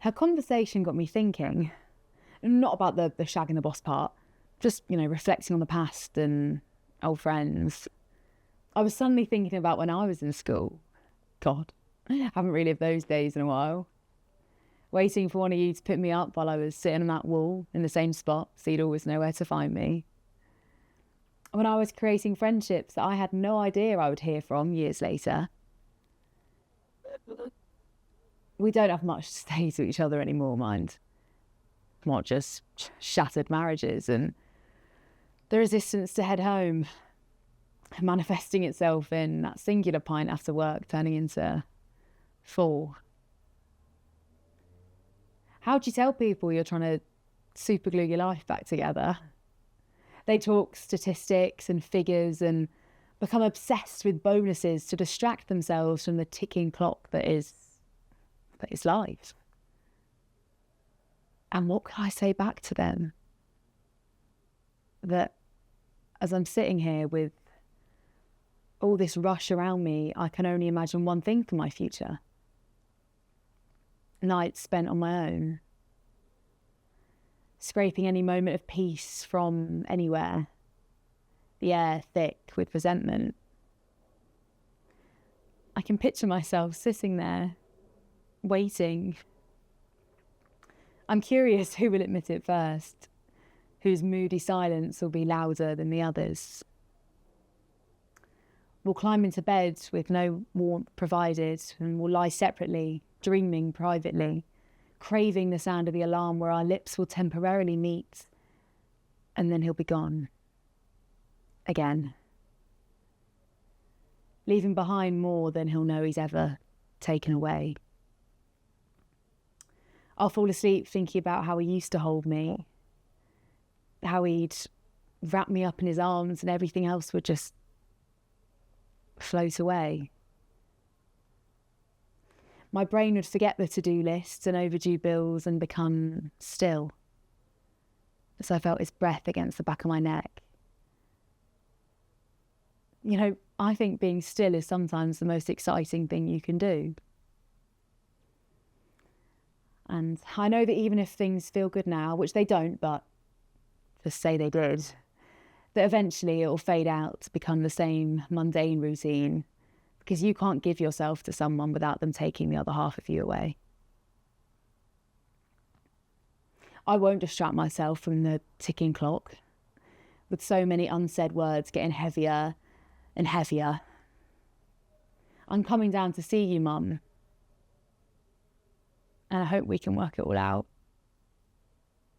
Her conversation got me thinking, not about the shagging the boss part, just, reflecting on the past and old friends. I was suddenly thinking about when I was in school. God, I haven't relived those days in a while. Waiting for one of you to pick me up while I was sitting on that wall in the same spot, so you'd always know where to find me. When I was creating friendships that I had no idea I would hear from years later. We don't have much to say to each other anymore, mind. Not just shattered marriages and the resistance to head home, manifesting itself in that singular pint after work turning into 4. How do you tell people you're trying to superglue your life back together? They talk statistics and figures and become obsessed with bonuses to distract themselves from the ticking clock that is life. And what can I say back to them? That as I'm sitting here with all this rush around me, I can only imagine one thing for my future. Nights spent on my own, scraping any moment of peace from anywhere, the air thick with resentment. I can picture myself sitting there, waiting. I'm curious who will admit it first, whose moody silence will be louder than the others. We'll climb into bed with no warmth provided and we'll lie separately, dreaming privately, craving the sound of the alarm where our lips will temporarily meet, and then he'll be gone. Again. Leaving behind more than he'll know he's ever taken away. I'll fall asleep thinking about how he used to hold me, how he'd wrap me up in his arms and everything else would just float away. My brain would forget the to-do lists and overdue bills and become still, as I felt his breath against the back of my neck. I think being still is sometimes the most exciting thing you can do. And I know that even if things feel good now, which they don't, but just say they did, that eventually it will fade out to become the same mundane routine, because you can't give yourself to someone without them taking the other half of you away. I won't distract myself from the ticking clock, with so many unsaid words getting heavier and heavier. I'm coming down to see you, Mum. And I hope we can work it all out.